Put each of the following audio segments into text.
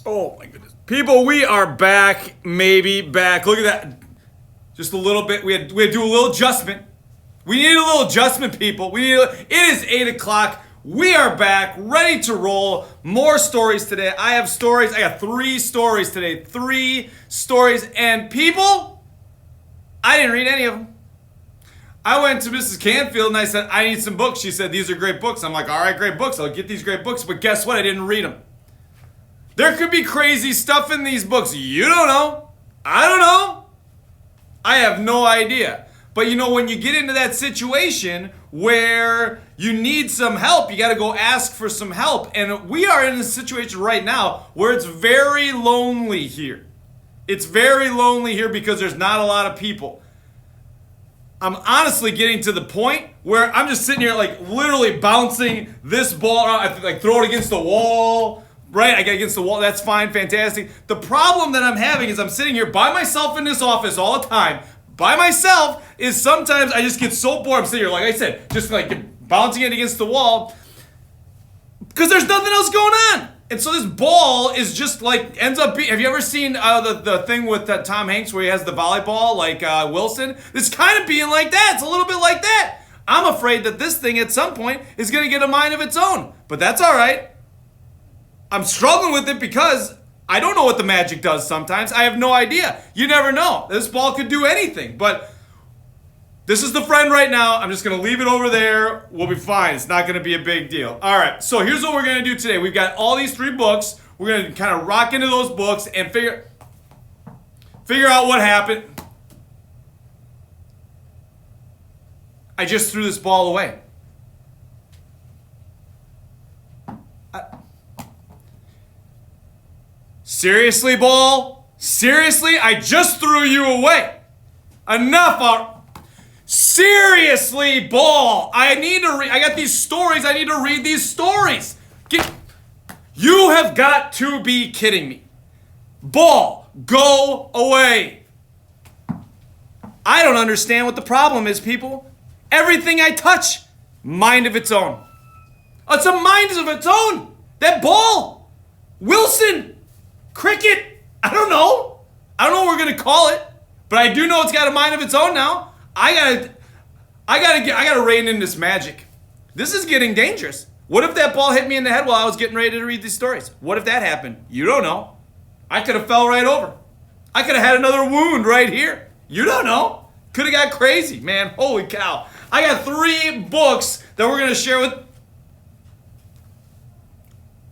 Oh my goodness. People, we are back, maybe back. Look at that. Just a little bit. We had to do a little adjustment. We need a little adjustment, people. It is 8 o'clock. We are back, ready to roll. More stories today. I have stories. I got 3 stories today. 3 stories. And people, I didn't read any of them. I went to Mrs. Canfield and I said, I need some books. She said, these are great books. I'm like, all right, great books. I'll get these great books. But guess what? I didn't read them. There could be crazy stuff in these books. You don't know. I don't know. I have no idea. But you know, when you get into that situation where you need some help, you got to go ask for some help. And we are in a situation right now where it's very lonely here. It's very lonely here because there's not a lot of people. I'm honestly getting to the point where I'm just sitting here like literally bouncing this ball around. I like throw it against the wall. Right, I get against the wall. That's fine, fantastic. The problem that I'm having is I'm sitting here by myself in this office all the time. By myself is sometimes I just get so bored. I'm sitting here, like I said, just like bouncing it against the wall because there's nothing else going on. And so this ball is just like ends up being. Have you ever seen the thing with Tom Hanks where he has the volleyball like Wilson? It's kind of being like that. It's a little bit like that. I'm afraid that this thing at some point is going to get a mind of its own, but that's all right. I'm struggling with it because I don't know what the magic does sometimes. I have no idea. You never know. This ball could do anything. But this is the friend right now. I'm just going to leave it over there. We'll be fine. It's not going to be a big deal. All right. So here's what we're going to do today. We've got all these 3 books. We're going to kind of rock into those books and figure out what happened. I just threw this ball away. Seriously, ball? Seriously? I just threw you away. Enough. Seriously, ball. I need to read. I got these stories. I need to read these stories. You have got to be kidding me. Ball, go away. I don't understand what the problem is, people. Everything I touch, mind of its own. It's a mind of its own. That ball. Wilson. Cricket, I don't know what we're gonna call it, but I do know it's got a mind of its own now. I gotta rein in this magic. This is getting dangerous. What if that ball hit me in the head while I was getting ready to read these stories? What if that happened? You don't know. I could have fell right over. I could have had another wound right here. You don't know. Could have got crazy, man. Holy cow. I got 3 books that we're gonna share with.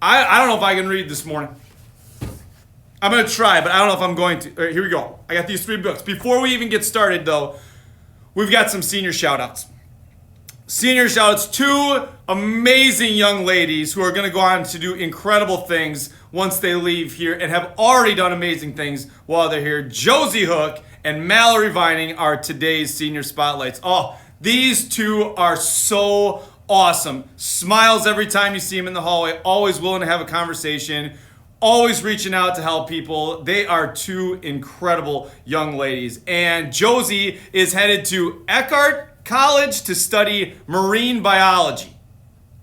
I don't know if I can read this morning. I'm going to try, but I don't know if I'm going to. All right, here we go. I got these 3 books. Before we even get started, though, we've got some senior shout-outs. Senior shout-outs, 2 amazing young ladies who are going to go on to do incredible things once they leave here and have already done amazing things while they're here. Josie Hook and Mallory Vining are today's senior spotlights. Oh, these 2 are so awesome. Smiles every time you see them in the hallway. Always willing to have a conversation. Always reaching out to help people. They are 2 incredible young ladies. And Josie is headed to Eckhart College to study marine biology.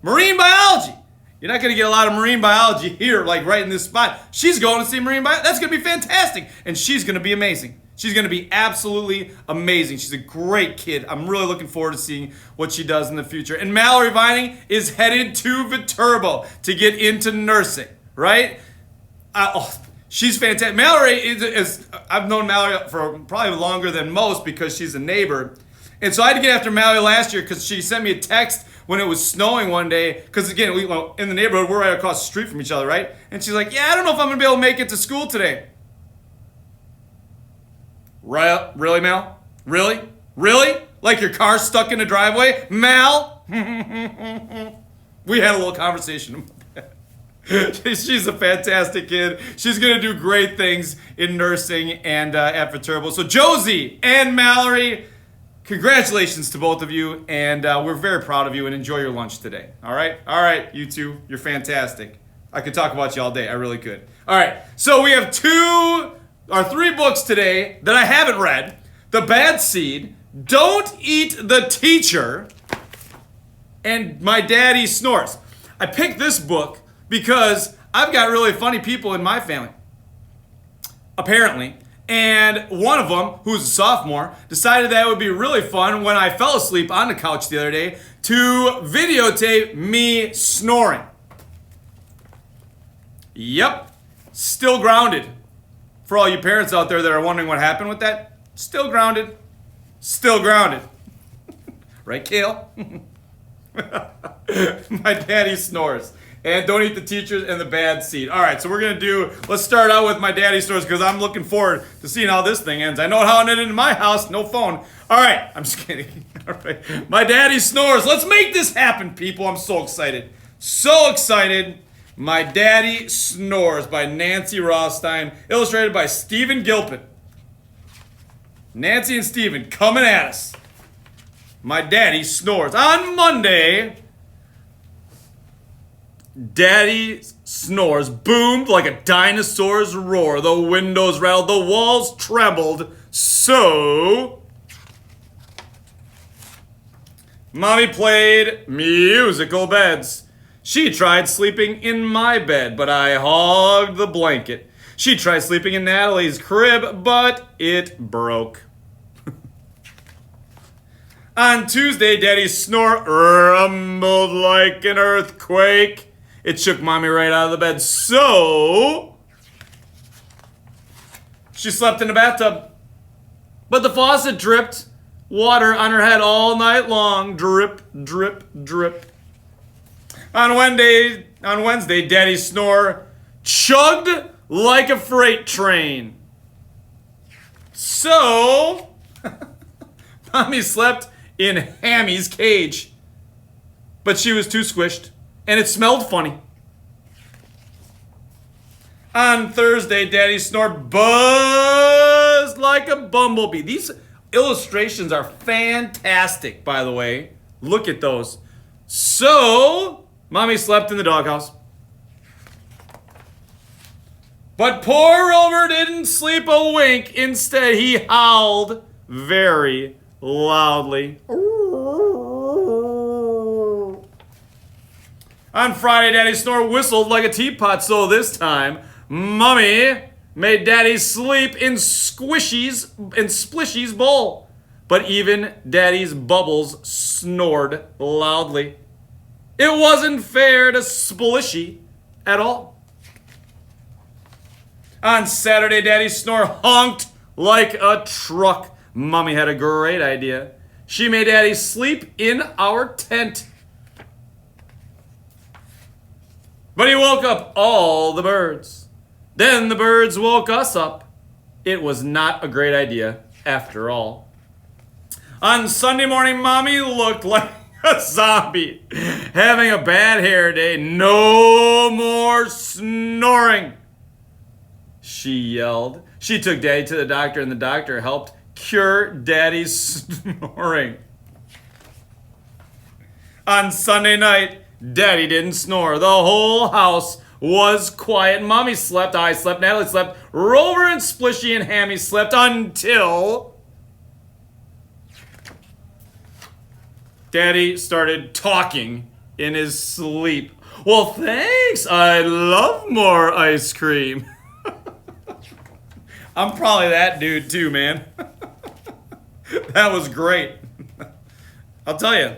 Marine biology! You're not going to get a lot of marine biology here, like right in this spot. She's going to see marine biology. That's going to be fantastic. And she's going to be amazing. She's going to be absolutely amazing. She's a great kid. I'm really looking forward to seeing what she does in the future. And Mallory Vining is headed to Viterbo to get into nursing, right? She's fantastic. Mallory is I've known Mallory for probably longer than most because she's a neighbor. And so I had to get after Mallory last year because she sent me a text when it was snowing one day. Because again, in the neighborhood, we're right across the street from each other, right? And she's like, yeah, I don't know if I'm going to be able to make it to school today. Right? Really, Mal? Really? Really? Like your car's stuck in the driveway? Mal? We had a little conversation. She's a fantastic kid. She's going to do great things in nursing and at Viterbo. So Josie and Mallory, congratulations to both of you. And we're very proud of you and enjoy your lunch today. All right? All right, you 2, you're fantastic. I could talk about you all day. I really could. All right, so we have 3 books today that I haven't read. The Bad Seed, Don't Eat the Teacher, and My Daddy Snores. I picked this book because I've got really funny people in my family, apparently. And one of them, who's a sophomore, decided that it would be really fun when I fell asleep on the couch the other day to videotape me snoring. Yep, still grounded. For all you parents out there that are wondering what happened with that, still grounded. Still grounded. Right, Kale? My daddy snores. And don't eat the teachers and the bad seed. All right, so let's start out with my daddy snores because I'm looking forward to seeing how this thing ends. I know how it ended in my house, no phone. All right, I'm just kidding. All right, my daddy snores. Let's make this happen, people. I'm so excited. So excited. My Daddy Snores by Nancy Rothstein, illustrated by Stephen Gilpin. Nancy and Stephen coming at us. My Daddy Snores. On Monday, Daddy Snores boomed like a dinosaur's roar. The windows rattled, the walls trembled. So, Mommy played musical beds. She tried sleeping in my bed, but I hogged the blanket. She tried sleeping in Natalie's crib, but it broke. On Tuesday, Daddy's snore rumbled like an earthquake. It shook Mommy right out of the bed, so she slept in the bathtub. But the faucet dripped water on her head all night long. Drip, drip, drip. On Wednesday, Daddy's snore chugged like a freight train. So, Mommy slept in Hammy's cage. But she was too squished, and it smelled funny. On Thursday, Daddy's snore buzzed like a bumblebee. These illustrations are fantastic, by the way. Look at those. So, Mommy slept in the doghouse. But poor Rover didn't sleep a wink. Instead, he howled very loudly. On Friday, Daddy's snore whistled like a teapot, so this time, Mommy made Daddy sleep in Splishy's bowl. But even Daddy's bubbles snored loudly. It wasn't fair to Splishy at all. On Saturday, Daddy's snore honked like a truck. Mommy had a great idea. She made Daddy sleep in our tent. But he woke up all the birds. Then the birds woke us up. It was not a great idea after all. On Sunday morning, Mommy looked like a zombie, having a bad hair day. No more snoring, she yelled. She took Daddy to the doctor, and the doctor helped cure Daddy's snoring. On Sunday night, Daddy didn't snore. The whole house was quiet. Mommy slept, I slept, Natalie slept, Rover and Splishy and Hammy slept until Daddy started talking in his sleep. Well, thanks. I'd love more ice cream. I'm probably that dude too, man. That was great. I'll tell you.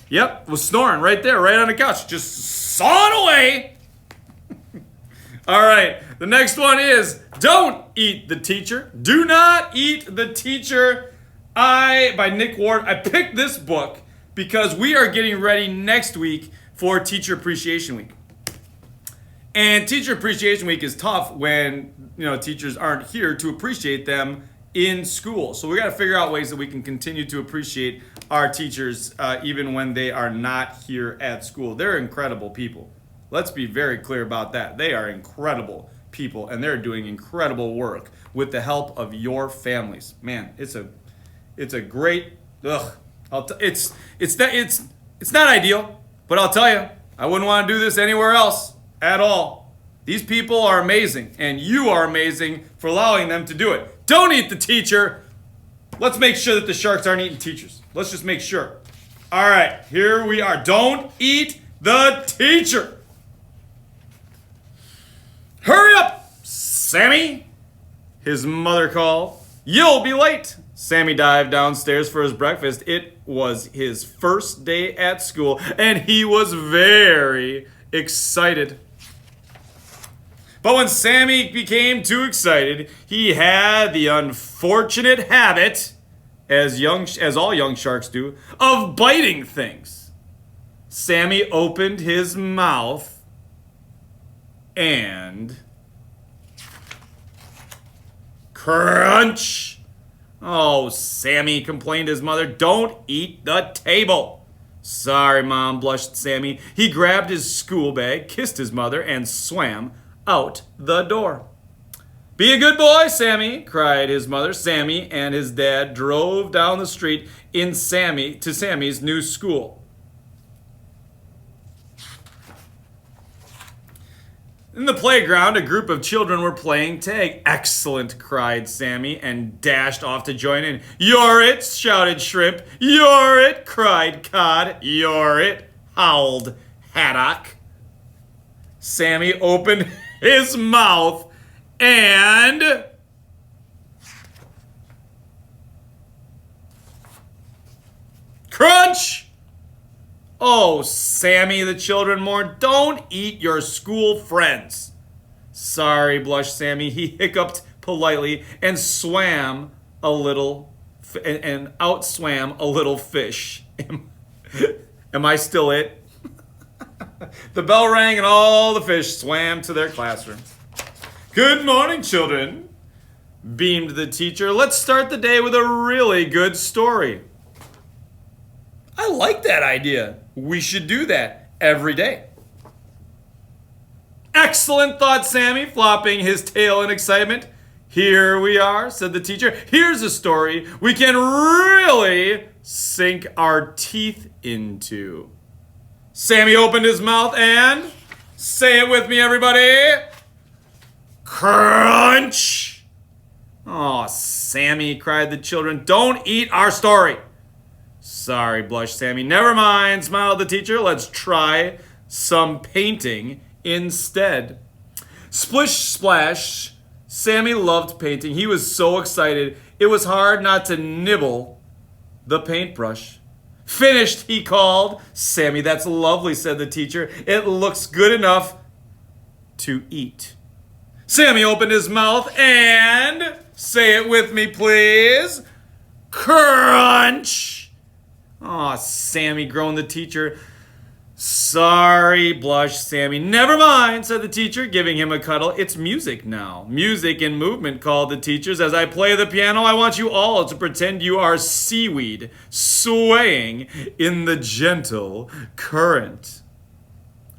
Yep, was snoring right there, right on the couch. Just sawing away. All right, the next one is Don't Eat the Teacher. Do Not Eat the Teacher. By Nick Ward. I picked this book because we are getting ready next week for Teacher Appreciation Week. And Teacher Appreciation Week is tough when, teachers aren't here to appreciate them in school. So we got to figure out ways that we can continue to appreciate our teachers even when they are not here at school. They're incredible people. Let's be very clear about that. They are incredible people, and they're doing incredible work with the help of your families. Man, it's a great. It's not ideal, but I'll tell you, I wouldn't want to do this anywhere else at all. These people are amazing, and you are amazing for allowing them to do it. Don't eat the teacher. Let's make sure that the sharks aren't eating teachers. Let's just make sure. All right, here we are. Don't eat the teacher. Sammy, his mother called. You'll be late. Sammy dived downstairs for his breakfast. It was his first day at school, and he was very excited. But when Sammy became too excited, he had the unfortunate habit, as all young sharks do, of biting things. Sammy opened his mouth and crunch. Oh, Sammy, complained his mother, don't eat the table. Sorry, Mom, blushed Sammy. He grabbed his school bag, kissed his mother, and swam out the door. Be a good boy, Sammy, cried his mother. Sammy and his dad drove down the street to Sammy's new school. In the playground, a group of children were playing tag. Excellent, cried Sammy and dashed off to join in. You're it, shouted Shrimp. You're it, cried Cod. You're it, howled Haddock. Sammy opened his mouth and crunch! Oh, Sammy, the children mourned. Don't eat your school friends. Sorry, blushed Sammy. He hiccuped politely and swam a little and outswam a little fish. Am I still it? The bell rang and all the fish swam to their classrooms. Good morning, children, beamed the teacher. Let's start the day with a really good story. I like that idea. We should do that every day. Excellent, thought Sammy, flopping his tail in excitement. Here we are, said the teacher. Here's a story we can really sink our teeth into. Sammy opened his mouth and, say it with me, everybody, crunch. Oh, Sammy, cried the children, don't eat our story. Sorry, blushed Sammy. Never mind, smiled the teacher. Let's try some painting instead. Splish splash. Sammy loved painting. He was so excited. It was hard not to nibble the paintbrush. Finished, he called. Sammy, that's lovely, said the teacher. It looks good enough to eat. Sammy opened his mouth and, say it with me, please, crunch. Aw, Sammy, groaned the teacher. Sorry, blushed Sammy. Never mind, said the teacher, giving him a cuddle. It's music now. Music and movement, called the teachers. As I play the piano, I want you all to pretend you are seaweed swaying in the gentle current.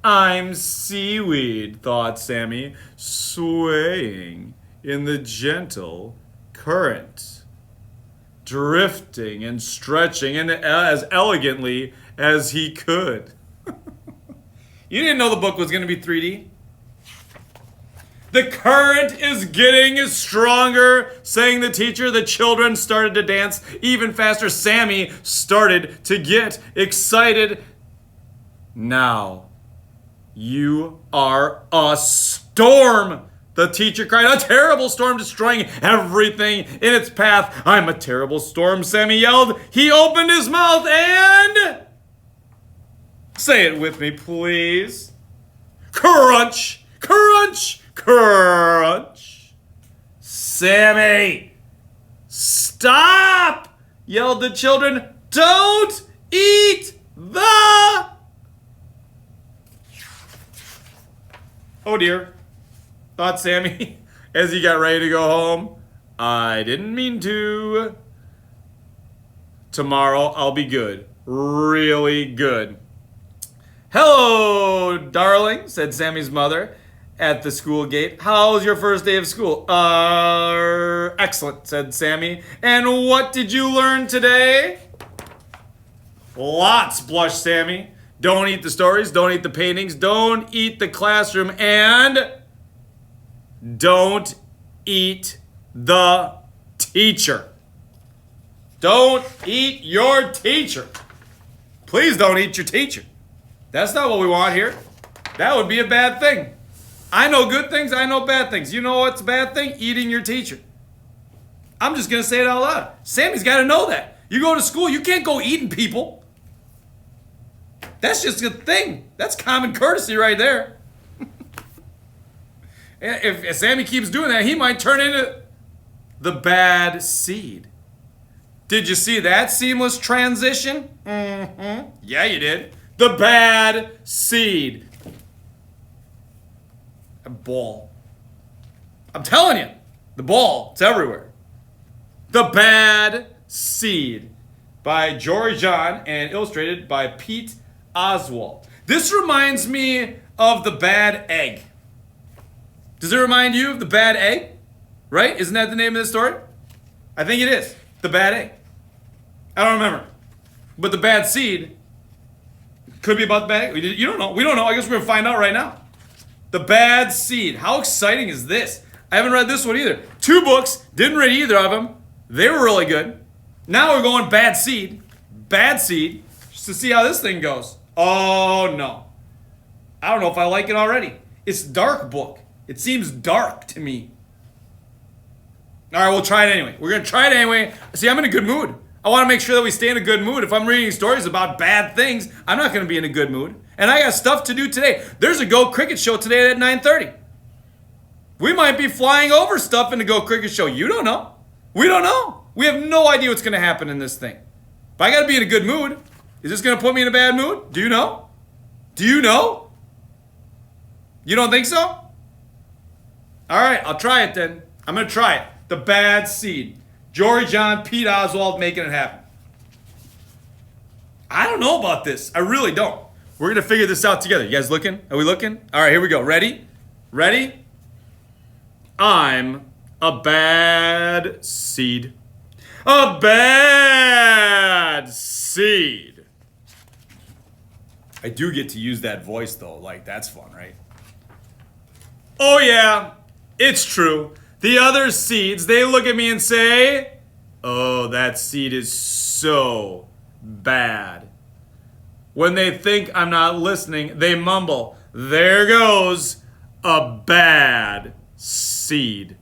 I'm seaweed, thought Sammy, swaying in the gentle current. Drifting and stretching and as elegantly as he could. You didn't know the book was going to be 3D? The current is getting stronger, sang the teacher. The children started to dance even faster. Sammy started to get excited. Now, you are a storm, the teacher cried. A terrible storm destroying everything in its path. I'm a terrible storm, Sammy yelled. He opened his mouth and... say it with me, please. Crunch, crunch, crunch. Sammy, stop, yelled the children. Don't eat the... oh dear, thought Sammy as he got ready to go home. I didn't mean to. Tomorrow I'll be good. Really good. Hello, darling, said Sammy's mother at the school gate. How's your first day of school? Excellent, said Sammy. And what did you learn today? Lots, blushed Sammy. Don't eat the stories, don't eat the paintings, don't eat the classroom, and don't eat the teacher. Don't eat your teacher. Please don't eat your teacher. That's not what we want here. That would be a bad thing. I know good things, I know bad things. You know what's a bad thing? Eating your teacher. I'm just going to say it out loud. Sammy's got to know that. You go to school, you can't go eating people. That's just a thing. That's common courtesy right there. If Sammy keeps doing that, he might turn into the bad seed. Did you see that seamless transition? Mm-hmm. Yeah, you did. The bad seed. A ball. I'm telling you, the ball, it's everywhere. The Bad Seed by Jory John and illustrated by Pete Oswald. This reminds me of The Bad Egg. Does it remind you of The Bad Egg? Right? Isn't that the name of the story? I think it is. The Bad Egg. I don't remember. But The Bad Seed could be about the bad egg. You don't know. We don't know. I guess we're going to find out right now. The Bad Seed. How exciting is this? I haven't read this one either. 2 books. Didn't read either of them. They were really good. Now we're going Bad Seed. Bad Seed. Just to see how this thing goes. Oh, no. I don't know if I like it already. It's a dark book. It seems dark to me. All right, we'll try it anyway. We're going to try it anyway. See, I'm in a good mood. I want to make sure that we stay in a good mood. If I'm reading stories about bad things, I'm not going to be in a good mood. And I got stuff to do today. There's a Go Cricket show today at 9:30. We might be flying over stuff in the Go Cricket show. You don't know. We don't know. We have no idea what's going to happen in this thing. But I got to be in a good mood. Is this going to put me in a bad mood? Do you know? Do you know? You don't think so? All right, I'll try it then. I'm going to try it. The Bad Seed. Jory John, Pete Oswald making it happen. I don't know about this. I really don't. We're going to figure this out together. You guys looking? Are we looking? All right, here we go. Ready? Ready? I'm a bad seed. A bad seed. I do get to use that voice, though. Like, that's fun, right? Oh, yeah. It's true. The other seeds, they look at me and say, oh, that seed is so bad. When they think I'm not listening, they mumble, there goes a bad seed.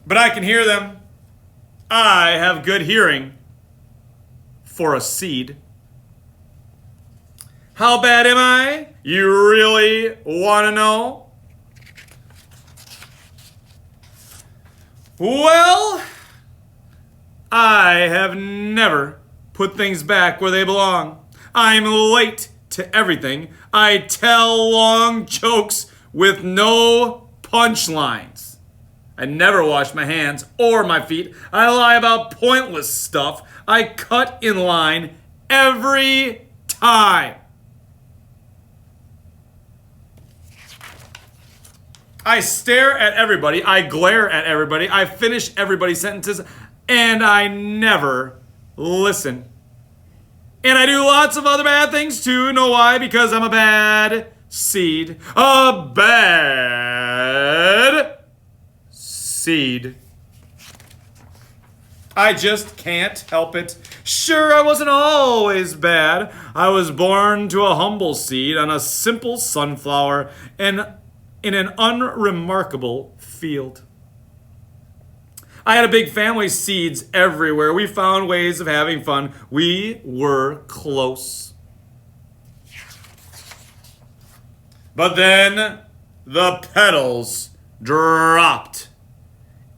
But I can hear them. I have good hearing for a seed. How bad am I? You really want to know? Well, I have never put things back where they belong. I'm late to everything. I tell long jokes with no punchlines. I never wash my hands or my feet. I lie about pointless stuff. I cut in line every time. I stare at everybody, I glare at everybody, I finish everybody's sentences, and I never listen. And I do lots of other bad things too. Know why? Because I'm a bad seed. A bad seed. I just can't help it. Sure, I wasn't always bad. I was born to a humble seed on a simple sunflower and in an unremarkable field. I had a big family, seeds everywhere. We found ways of having fun. We were close. But then the petals dropped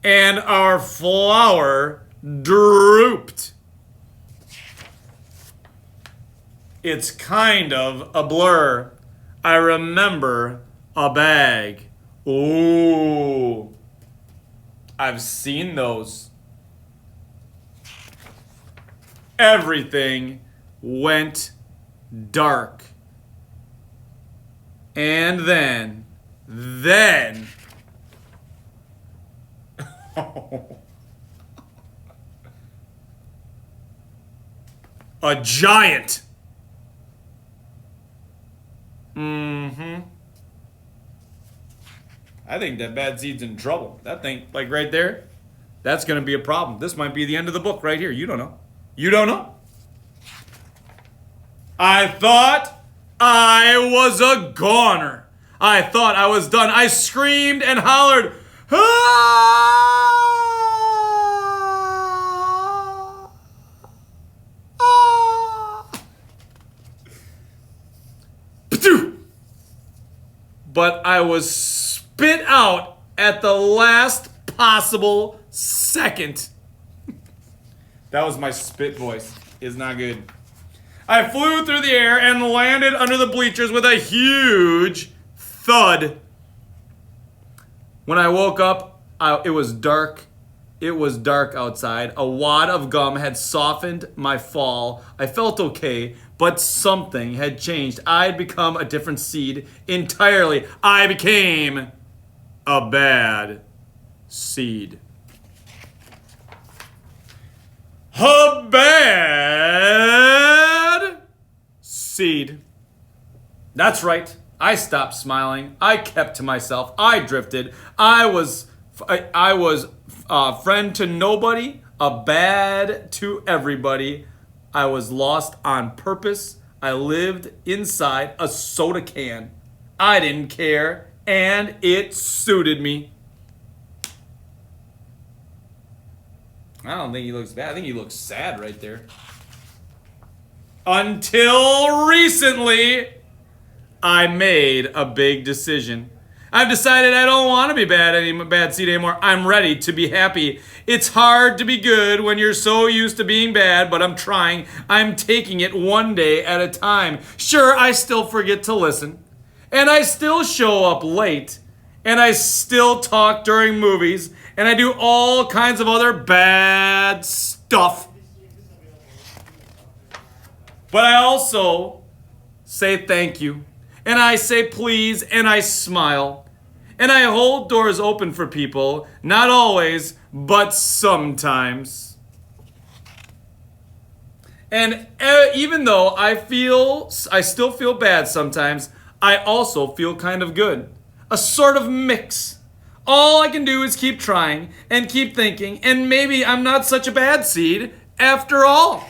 and our flower drooped. It's kind of a blur. I remember a bag. Ooh. I've seen those. Everything went dark. And then, a giant. I think that bad seed's in trouble. That thing, like right there, that's going to be a problem. This might be the end of the book right here. You don't know. You don't know. I thought I was a goner. I thought I was done. I screamed and hollered, ah! Ah! But I was spit out at the last possible second. That was my spit voice. It's not good. I flew through the air and landed under the bleachers with a huge thud. When I woke up, it was dark. It was dark outside. A wad of gum had softened my fall. I felt okay, but something had changed. I had become a different seed entirely. I became a bad seed. A bad seed. That's right. I stopped smiling. I kept to myself. I drifted. I was a friend to nobody, a bad to everybody. I was lost on purpose. I lived inside a soda can. I didn't care, and it suited me. I don't think he looks bad. I think he looks sad right there. Until recently, I made a big decision. I've decided I don't want to be bad seed anymore. I'm ready to be happy. It's hard to be good when you're so used to being bad, but I'm trying. I'm taking it one day at a time. Sure, I still forget to listen, and I still show up late, and I still talk during movies, and I do all kinds of other bad stuff. But I also say thank you, and I say please, and I smile, and I hold doors open for people, not always, but sometimes. And even though I still feel bad sometimes, I also feel kind of good. A sort of mix. All I can do is keep trying and keep thinking, and maybe I'm not such a bad seed after all.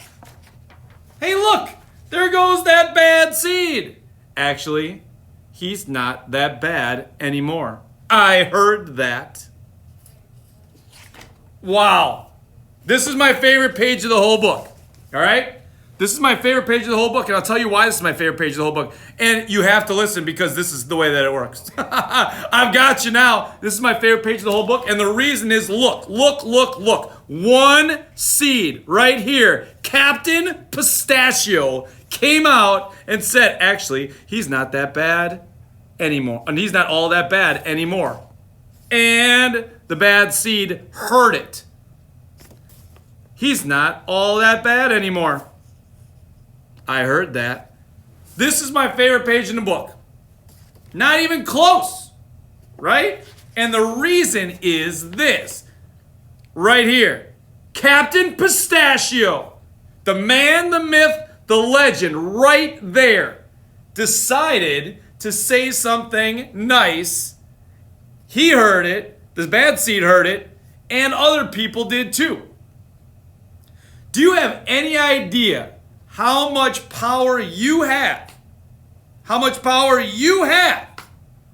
Hey, look, there goes that bad seed. Actually, he's not that bad anymore. I heard that. Wow. This is my favorite page of the whole book. All right? This is my favorite page of the whole book, and I'll tell you why this is my favorite page of the whole book. And you have to listen because this is the way that it works. I've got you now. This is my favorite page of the whole book, and the reason is look. One seed right here. Captain Pistachio came out and said, actually, he's not that bad anymore. And he's not all that bad anymore. And the bad seed heard it. He's not all that bad anymore. I heard that. This is my favorite page in the book. Not even close, right? And the reason is this, right here. Captain Pistachio, the man, the myth, the legend, right there, decided to say something nice. He heard it, the bad seed heard it, and other people did too. Do you have any idea how much power you have? How much power you have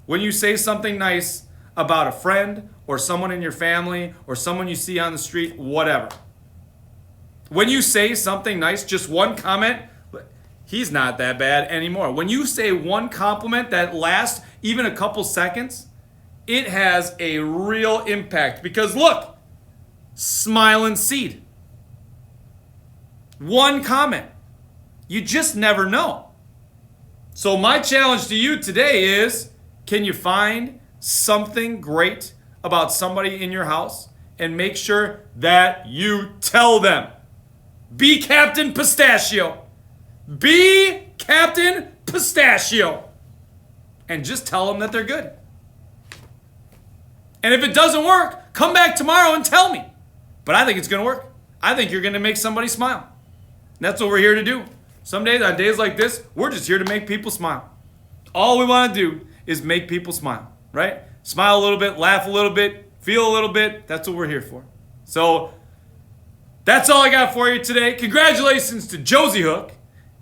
when you say something nice about a friend or someone in your family or someone you see on the street, whatever. When you say something nice, just one comment, he's not that bad anymore. When you say one compliment that lasts even a couple seconds, it has a real impact. Because look, smiling seed. One comment. You just never know. So my challenge to you today is, can you find something great about somebody in your house and make sure that you tell them? Be Captain Pistachio. Be Captain Pistachio. And just tell them that they're good. And if it doesn't work, come back tomorrow and tell me. But I think it's going to work. I think you're going to make somebody smile. That's what we're here to do. Some days, on days like this, we're just here to make people smile. All we want to do is make people smile, right? Smile a little bit, laugh a little bit, feel a little bit. That's what we're here for. So that's all I got for you today. Congratulations to Josie Hook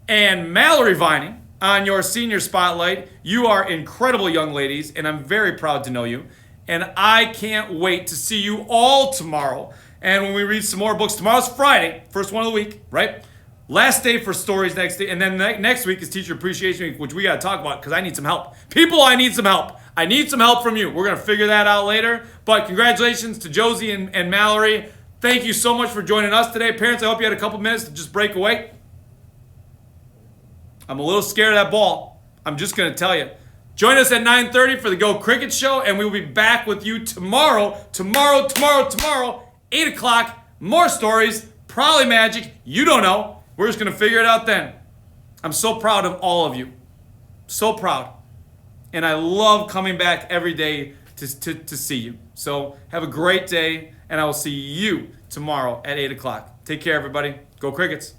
and Mallory Vining on your senior spotlight. You are incredible young ladies, and I'm very proud to know you. And I can't wait to see you all tomorrow. And when we read some more books, tomorrow's Friday, first one of the week, right? Last day for stories next day. And then next week is Teacher Appreciation Week, which we got to talk about because I need some help. People, I need some help. I need some help from you. We're going to figure that out later. But congratulations to Josie and Mallory. Thank you so much for joining us today. Parents, I hope you had a couple minutes to just break away. I'm a little scared of that ball. I'm just going to tell you. Join us at 9:30 for the Go Cricket Show, and we will be back with you tomorrow, 8 o'clock. More stories, probably magic. You don't know. We're just going to figure it out then. I'm so proud of all of you. So proud. And I love coming back every day to see you. So have a great day, and I will see you tomorrow at 8 o'clock. Take care, everybody. Go Crickets.